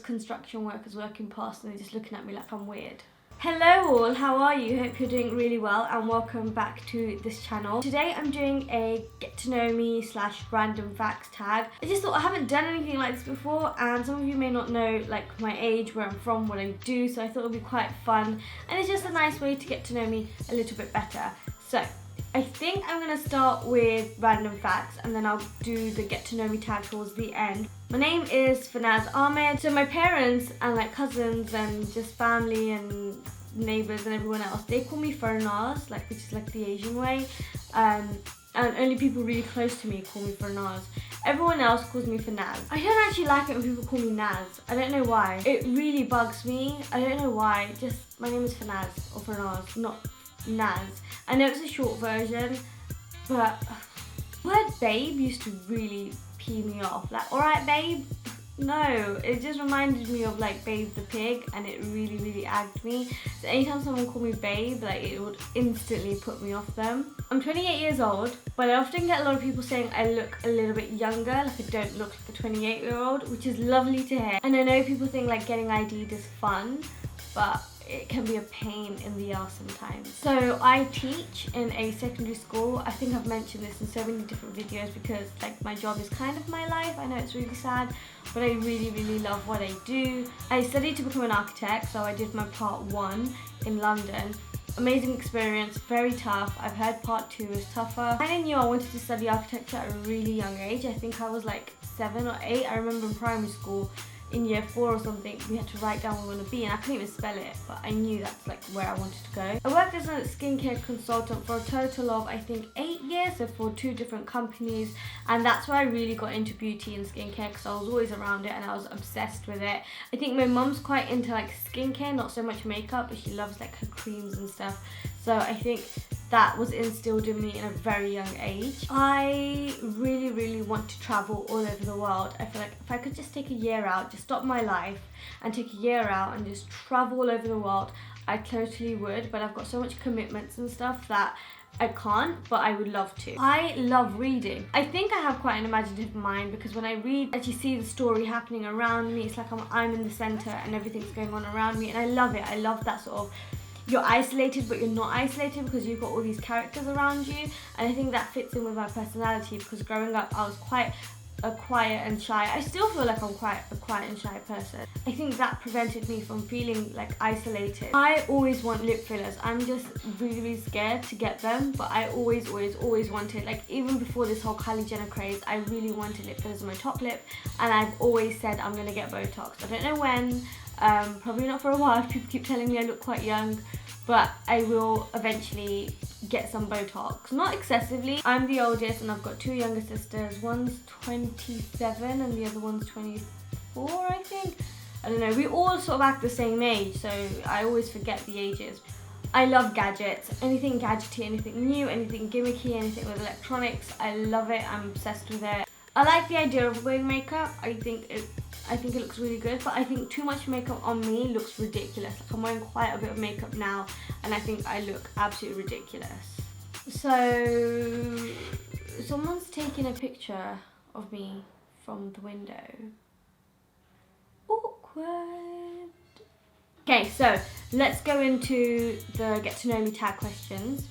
construction workers walking past and they're just looking at me like I'm weird. Hello all, how are you? Hope you're doing really well and welcome back to this channel. Today I'm doing a get to know me / random facts tag. I just thought I haven't done anything like this before and some of you may not know like my age, where I'm from, what I do, so I thought it would be quite fun and it's just a nice way to get to know me a little bit better. So I think I'm going to start with random facts and then I'll do the get to know me tag towards the end. My name is Furnaz Ahmed. So my parents and like cousins and just family and neighbours and everyone else, they call me Furnaz, like, which is like the Asian way. And only people really close to me call me Furnaz. Everyone else calls me Furnaz. I don't actually like it when people call me Naz. I don't know why. It really bugs me. I don't know why. Just my name is Furnaz or Furnaz, not Naz. I know it's a short version, but the word babe used to really pee me off. Like, alright babe? No, it just reminded me of like Babe the Pig and it really agged me. So anytime someone called me babe, like it would instantly put me off them. I'm 28 years old, but I often get a lot of people saying I look a little bit younger, like I don't look like a 28-year-old, which is lovely to hear. And I know people think like getting ID'd is fun, but it can be a pain in the ass sometimes. So I teach in a secondary school. I think I've mentioned this in so many different videos because like my job is kind of my life. I know it's really sad, but I really love what I do. I studied to become an architect, so I did my part 1 in London. Amazing experience, very tough. I've heard part 2 is tougher. I knew I wanted to study architecture at a really young age. I think I was like 7 or 8. I remember in primary school, in year 4 or something, we had to write down what we want to be and I couldn't even spell it, but I knew that's like where I wanted to go. I worked as a skincare consultant for a total of I think 8 years, so for 2 different companies, and that's where I really got into beauty and skincare because I was always around it and I was obsessed with it. I think my mum's quite into like skincare, not so much makeup, but she loves like her creams and stuff, so I think that was instilled in me in a very young age. I really want to travel all over the world. I feel like if I could just take a year out, just stop my life and take a year out and just travel all over the world, I totally would, but I've got so much commitments and stuff that I can't, but I would love to. I love reading. I think I have quite an imaginative mind because when I read, I actually see the story happening around me. It's like I'm in the centre and everything's going on around me and I love it. I love that sort of, you're isolated but you're not isolated because you've got all these characters around you, and I think that fits in with my personality because growing up I was quite a quiet and shy. I still feel like I'm quite a quiet and shy person. I think that prevented me from feeling like isolated. I always want lip fillers. I'm just really scared to get them, but I always wanted, like even before this whole Kylie Jenner craze, I really wanted lip fillers on my top lip and I've always said I'm gonna get Botox. I don't know when, probably not for a while. People keep telling me I look quite young, but I will eventually get some Botox. Not excessively. I'm the oldest and I've got 2 younger sisters. One's 27 and the other one's 24, I think. I don't know. We all sort of act the same age, so I always forget the ages. I love gadgets. Anything gadgety, anything new, anything gimmicky, anything with electronics. I love it. I'm obsessed with it. I like the idea of wearing makeup. I think it looks really good, but I think too much makeup on me looks ridiculous. Like I'm wearing quite a bit of makeup now and I think I look absolutely ridiculous. So someone's taking a picture of me from the window. Awkward. Okay, so let's go into the get to know me tag questions.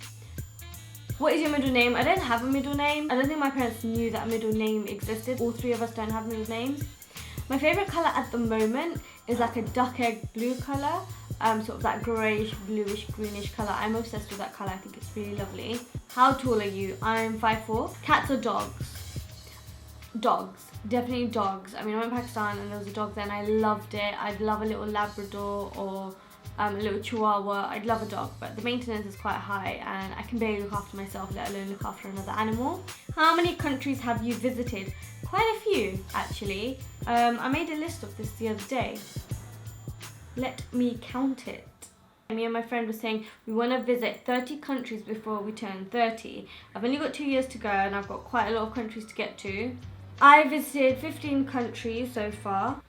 What is your middle name? I don't have a middle name. I don't think my parents knew that a middle name existed. All 3 of us don't have middle names. My favourite colour at the moment is like a duck egg blue colour, sort of that greyish, bluish, greenish colour. I'm obsessed with that colour. I think it's really lovely. How tall are you? I'm 5'4". Cats or dogs? Dogs. Definitely dogs. I mean, I went to Pakistan and there was a dog there and I loved it. I'd love a little Labrador or a little Chihuahua. I'd love a dog, but the maintenance is quite high and I can barely look after myself, let alone look after another animal. How many countries have you visited? Quite a few, actually. I made a list of this the other day. Let me count it. Me and my friend were saying we want to visit 30 countries before we turn 30. I've only got 2 years to go and I've got quite a lot of countries to get to. I visited 15 countries so far.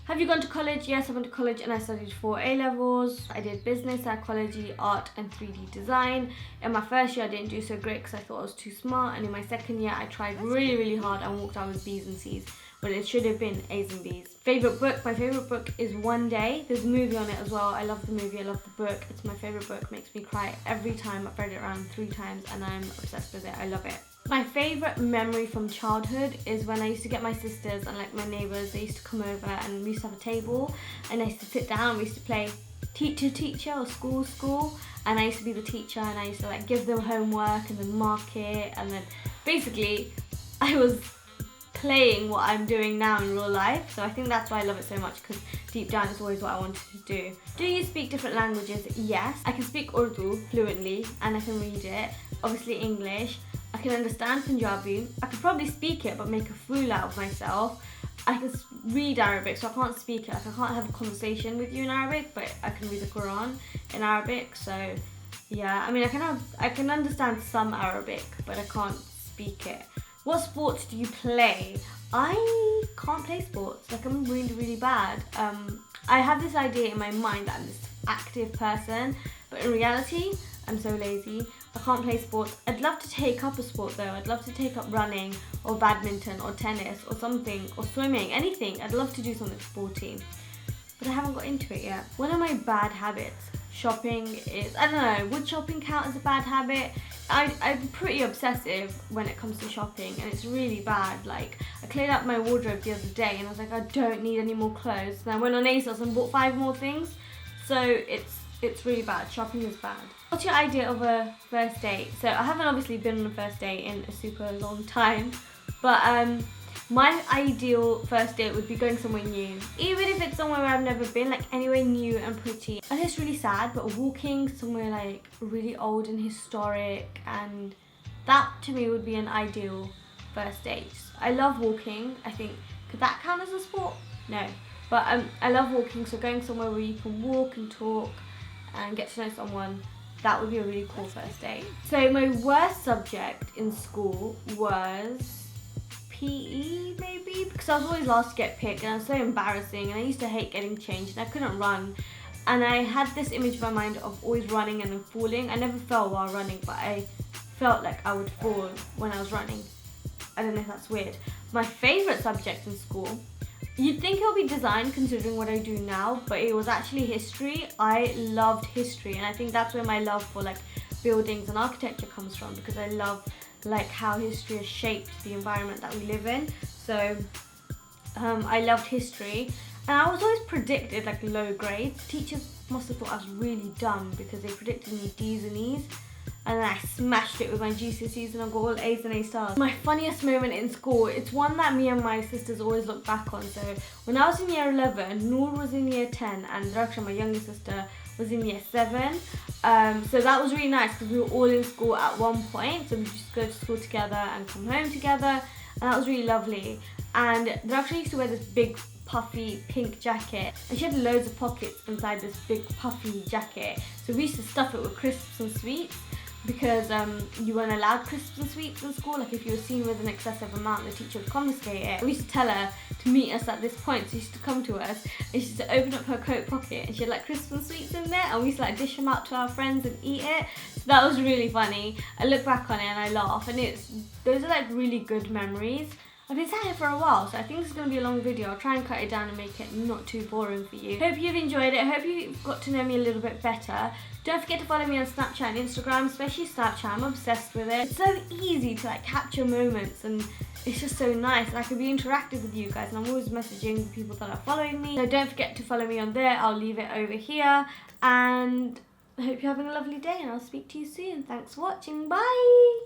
Have you gone to college? Yes, I went to college and I studied 4 A-levels. I did business, psychology, art and 3D design. In my first year I didn't do so great because I thought I was too smart, and in my second year I tried really hard and walked out with B's and C's, but it should have been A's and B's. Favorite book? My favorite book is One Day. There's a movie on it as well. I love the movie, I love the book. It's my favorite book, makes me cry every time. I've read it around 3 times and I'm obsessed with it. I love it. My favorite memory from childhood is when I used to get my sisters and like my neighbours, they used to come over and we used to have a table and I used to sit down, we used to play teacher or school, and I used to be the teacher and I used to like give them homework and then mark it, and then basically I was playing what I'm doing now in real life. So I think that's why I love it so much, because deep down it's always what I wanted to do. Do you speak different languages? Yes. I can speak Urdu fluently and I can read it. Obviously English. I can understand Punjabi. I could probably speak it but make a fool out of myself. I can read Arabic, so I can't speak it. Like I can't have a conversation with you in Arabic, but I can read the Quran in Arabic. So yeah, I mean I can understand some Arabic, but I can't speak it. What sports do you play? I can't play sports. Like I'm really bad. I have this idea in my mind that I'm this active person, but in reality I'm so lazy. I can't play sports. I'd love to take up a sport though. I'd love to take up running or badminton or tennis or something, or swimming, anything. I'd love to do something sporty, but I haven't got into it yet. One of my bad habits, shopping, is, I don't know, would shopping count as a bad habit? I'm pretty obsessive when it comes to shopping, and it's really bad. Like I cleared out my wardrobe the other day and I was like, I don't need any more clothes. And I went on ASOS and bought 5 more things. So it's really bad. Shopping is bad. What's your idea of a first date? So I haven't obviously been on a first date in a super long time, but my ideal first date would be going somewhere new. Even if it's somewhere where I've never been, like anywhere new and pretty. I know it's really sad, but walking somewhere like really old and historic, and that to me would be an ideal first date. I love walking. I think, could that count as a sport? No. But I love walking, so going somewhere where you can walk and talk and get to know someone, that would be a really cool first date. So my worst subject in school was PE maybe, because I was always last to get picked and I was so embarrassing, and I used to hate getting changed and I couldn't run. And I had this image in my mind of always running and then falling. I never fell while running, but I felt like I would fall when I was running. I don't know if that's weird. My favourite subject in school, you'd think it would be design considering what I do now, but it was actually history. I loved history, and I think that's where my love for like buildings and architecture comes from, because I love like how history has shaped the environment that we live in. So I loved history, and I was always predicted like low grades. Teachers must have thought I was really dumb because they predicted me D's and E's. And then I smashed it with my GCSEs and I got all A's and A stars. My funniest moment in school, it's one that me and my sisters always look back on. So when I was in year 11, Noor was in year 10 and Raksha, my younger sister, was in year 7. So that was really nice because we were all in school at one point. So we just go to school together and come home together. And that was really lovely. And Raksha used to wear this big puffy pink jacket, and she had loads of pockets inside this big puffy jacket. So we used to stuff it with crisps and sweets, because you weren't allowed crisps and sweets in school. Like if you were seen with an excessive amount, the teacher would confiscate it. We used to tell her to meet us at this point, so she used to come to us and she used to open up her coat pocket and she had like crisps and sweets in there, and we used to like dish them out to our friends and eat it. So that was really funny. I look back on it and I laugh, and those are like really good memories. I've been sat here for a while, so I think this is going to be a long video. I'll try and cut it down and make it not too boring for you. Hope you've enjoyed it. Hope you've got to know me a little bit better. Don't forget to follow me on Snapchat and Instagram, especially Snapchat. I'm obsessed with it. It's so easy to like capture moments, and it's just so nice. And I can be interactive with you guys, and I'm always messaging the people that are following me. So don't forget to follow me on there. I'll leave it over here. And I hope you're having a lovely day, and I'll speak to you soon. Thanks for watching. Bye!